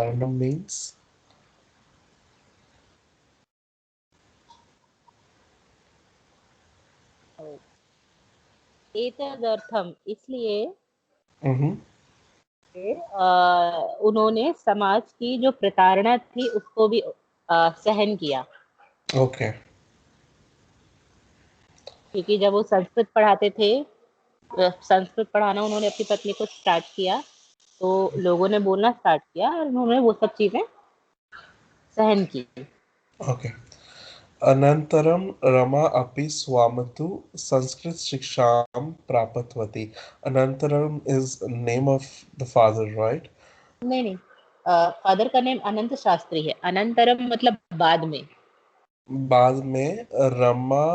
Karanam means? एतदर्थम इसलिए Mm-hmm. उन्होंने समाज की जो प्रताड़ना थी उसको भी सहन किया, Okay. क्योंकि जब वो संस्कृत पढ़ाते थे, संस्कृत पढ़ाना उन्होंने अपनी पत्नी को स्टार्ट किया, तो लोगों ने बोलना स्टार्ट किया और उन्होंने वो सब चीजें सहन की। Okay. अनन्तरं रमा अपि स्वामतु संस्कृतशिक्षां प्राप्तवती. Anantaram is name of the father, right? नहीं नहीं, फादर का नेम अनंत शास्त्री है। अनंतरम मतलब बाद में। बाद में रमा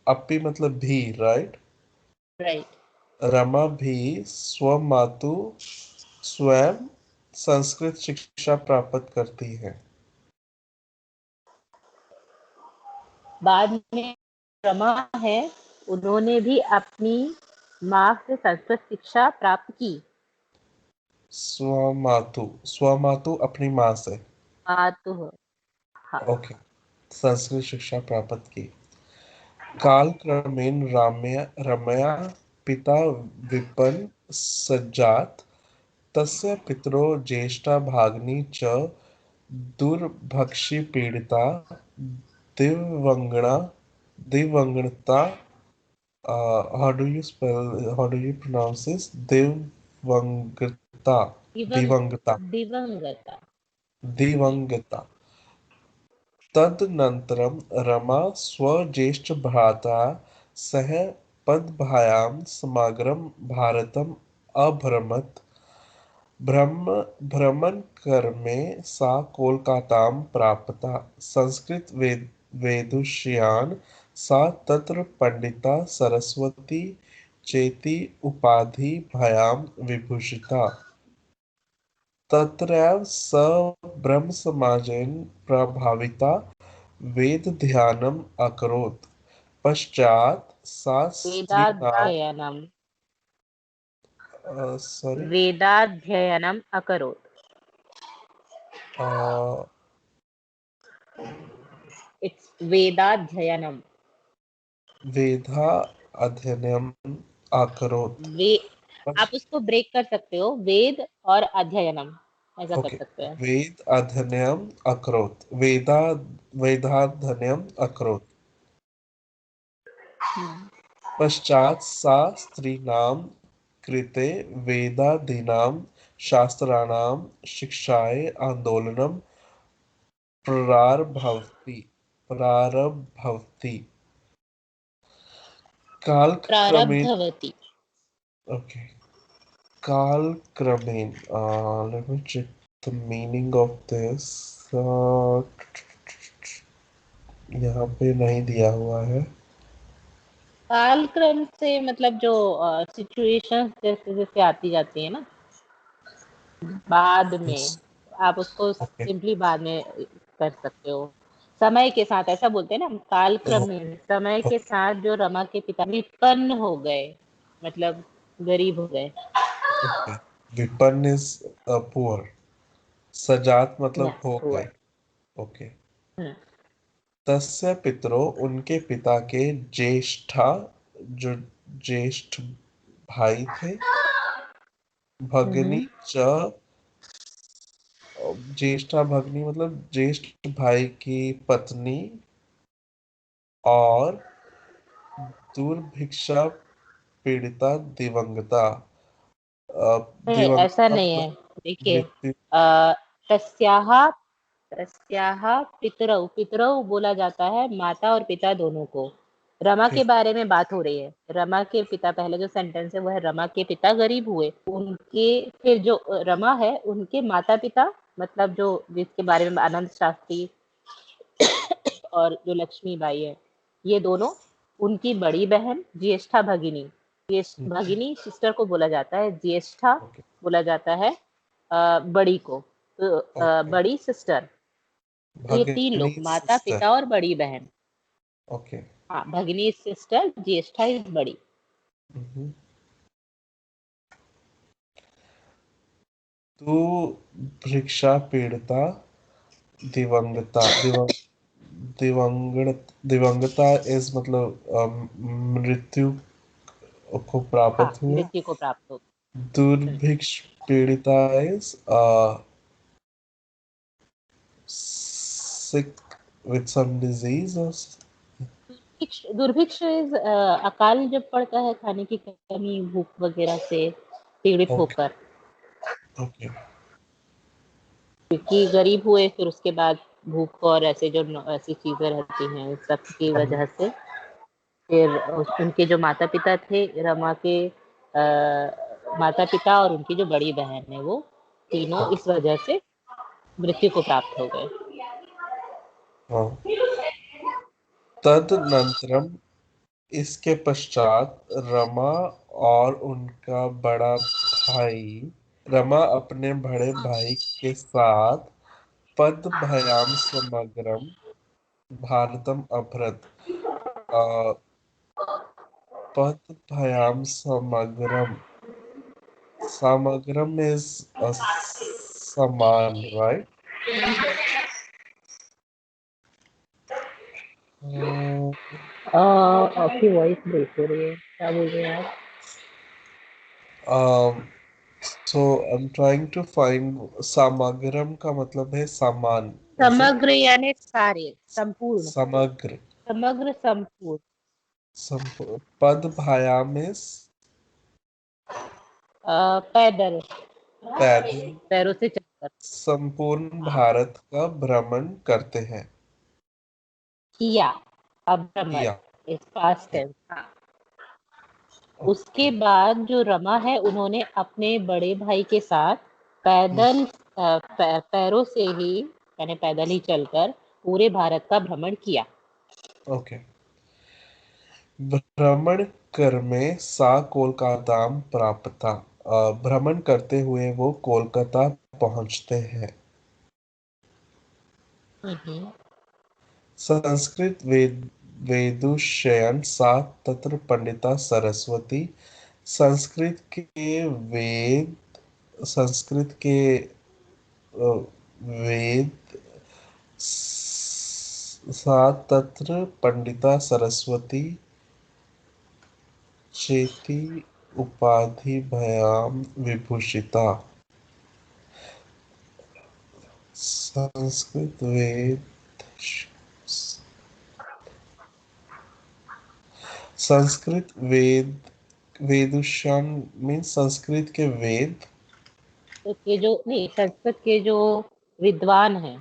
अपि मतलब भी, right? राइट। रमा भी स्वमातु स्वयं संस्कृत शिक्षा प्राप्त करती है. बाद में रमा है, उन्होंने भी अपनी माँ से संस्कृत शिक्षा प्राप्त की। स्वमातु स्वमातु अपनी माँ से. तो हाँ। ओके. संस्कृत शिक्षा प्राप्त की. कालक्रमेण रमया पिता विपन्न सञ्जात. तस्य पितरौ ज्येष्ठा भगिनी च दुर्भिक्षपीडिता दिवङ्गता. दिवङ्गता. How do you pronounce this? Divangata. Divangata. दिवंगता। Divangata. तदनन्तरं रमा स्वज्येष्ठभ्राता सह पद्भ्यां समग्रं भारतम् अभ्रमत्. भ्रमणक्रमे सा कोलकातां प्राप्ता. संस्कृतविदुषीन् सा तत्र पंडिता सरस्वती चेति उपाधिभ्यां विभूषिता. तत्रैव सा ब्रह्मसमाजेन प्रभाविता वेदध्यानम् अकरोत्. पश्चात् सा स्त्रीणां. वेदाध्ययनम sorry. वेदाध्ययनम अकरोत्। इट्स वेदाध्ययनम। वेदा अध्ययनम् अकरोत्. वे आप उसको ब्रेक कर सकते हो, वेद और अध्ययनम, ऐसा कर ओके. सकते हैं। वेद अध्ययनम् अकरोत्. वेदाध्ययनम् अकरोत्. पश्चात् सा स्त्रीणां कृते वेदादीनां शास्त्राणां शिक्षायै आन्दोलनं प्रारब्धवती. कालक्रमेण. प्रारब्धवती। ओके. कालक्रमेण. Let me check the meaning of this. यहाँ पे नहीं दिया हुआ है. कालक्रम से मतलब जो सिचुएशंस जैसे जैसे आती जाती है ना, बाद Yes. में आप उसको Okay. सिंपली बाद में कर सकते हो। समय के साथ ऐसा बोलते हैं ना, कालक्रम Oh, में समय के okay. साथ जो रमा के पिता विपन्न हो गए, मतलब गरीब हो गए। Okay. विपन्न is poor. सजात मतलब यस, हो हुआ। गए. ओके. तस्य पितरो उनके पिता के ज्येष्ठा, जो ज्येष्ठ भाई थे. भगनी च. ज्येष्ठा भगनी मतलब ज्येष्ठ भाई की पत्नी. और दुर्भिक्षा पीड़िता दिवंगता. नहीं, ऐसा दिवंगता नहीं मतलब है। देखिए, मृत्यु. तस्याः तस्याः पितरौ, पितरौ बोला जाता है माता और पिता दोनों को। रमा के ठीक. बारे में बात हो रही है। रमा के पिता, पहले जो सेंटेंस है वो है रमा के पिता गरीब हुए, उनके फिर जो रमा है उनके माता पिता, मतलब जो जिसके बारे में आनंद शास्त्री और जो लक्ष्मी बाई है, ये दोनों, उनकी बड़ी बहन ज्येष्ठा भगिनी, भगिनी सिस्टर को बोला जाता है, ज्येष्ठा ओके. बोला जाता है बड़ी को। तो ओके. बड़ी सिस्टर, ये तीन भगनी लोग, माता सिस्टर. पिता और बड़ी बहन। ओके. हाँ, भगिनी सिस्टर, ज्येष्ठा इज बड़ी। तू भिक्षा पीड़िता दिवंगता दिवंगता इस मतलब मृत्यु को हाँ, प्राप्त हुए। मृत्यु को प्राप्त हो। दुर्भिक्ष पीड़िता is sick with some disease or दुर्भिक्ष इज अकाल जब पड़ता है, खाने की कमी, भूख वगैरह से पीड़ित okay होकर, okay क्योंकि गरीब हुए फिर उसके बाद भूख और ऐसे जो ऐसी चीजें रहती हैं उस सब की वजह से फिर उनके जो माता पिता थे, रमा के माता पिता और उनकी जो बड़ी बहन है, वो तीनों इस वजह से मृत्यु को प्राप्त हो गए। हाँ। तदनंतरम इसके पश्चात रमा और उनका बड़ा भाई रमा अपने बड़े भाई के साथ पदभयाम समग्रम भारतम अपहृत पदभयाम समग्रम समग्रम is a समान right आपकी वॉइस ब्रेक हो रही है, क्या बोल रहे हैं आप? um, so I'm trying to find समग्रम का मतलब है समान is it समग्र यानी सारे, संपूर्ण, समग्र समग्र संपूर्ण। पदभयाम is पैदल, पैदल पैरों से चलकर संपूर्ण भारत का भ्रमण करते हैं किया, अभ्रमण किया इस पास्ट टेंस। हाँ, उसके बाद जो रमा है, उन्होंने अपने बड़े भाई के साथ पैदल पैरों से ही, यानी पैदल ही चलकर पूरे भारत का भ्रमण किया। ओके भ्रमण कर में सा कोलकाताम प्राप्ता भ्रमण करते हुए वो कोलकाता पहुंचते हैं हम्म। संस्कृत वेदुशयन सा तत्र पंडिता सरस्वती संस्कृत के वेद संस्कृत के वेद सा तत्र पंडिता सरस्वती चेति उपाधि भयाम विभूषिता संस्कृत वेद संस्कृत वेदुषान मीन्स संस्कृत के वेद तो के जो नहीं, संस्कृत के जो विद्वान हैं,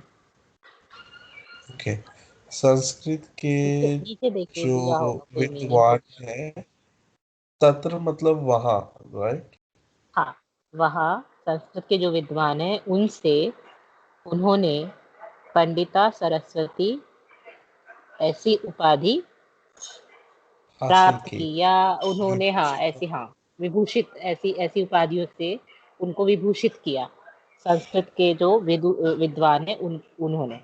ओके संस्कृत के नीचे नीचे देखिए दिया जो होगा कोई मीनिंग विद्वान कुछ। है तत्र मतलब वहाँ राइट हाँ, वहाँ संस्कृत के जो विद्वान हैं, उनसे उन्होंने पंडिता सरस्वती ऐसी उपाधि हासिल प्राप्त की की, या उन्होंने, हाँ, विभूषिता ऐसी, हाँ, विभूषित, ऐसी ऐसी उपाधियों से उनको विभूषित किया। संस्कृत के जो विद्वान है, उन्होंने।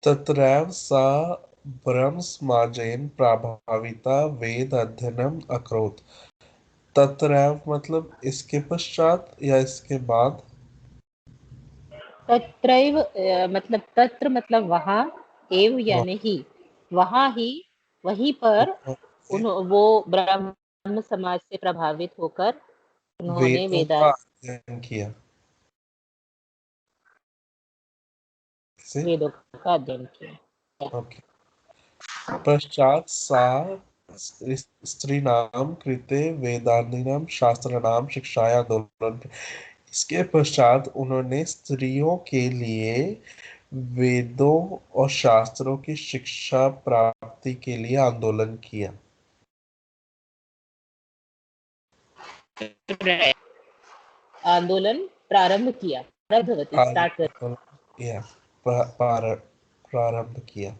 तत्रैव सा ब्रह्मसमाजेन प्रभाविता वेद अध्ययनम अकरोत् तत्रैव मतलब इसके पश्चात या इसके बाद तत्रैव मतलब तत्र मतलब वहाँ, एव वहाँ यानी ही, वहाँ ही, वहीं पर वो ब्राह्मण समाज से प्रभावित होकर उन्होंने वेदों का वेदांत, अध्ययन किया से वेदों का अध्ययन किया। ओके पश्चात सा स्त्रीणाम कृते वेदांतिनाम शास्त्राणाम शिक्षाया आंदोलन इसके पश्चात उन्होंने स्त्रियों के लिए वेदों और शास्त्रों की शिक्षा प्राप्ति के लिए आंदोलन किया आंदोलन प्रारंभ किया, प्रारब्धवती स्टार्ट कर। आंदोलन या प्रारंभ किया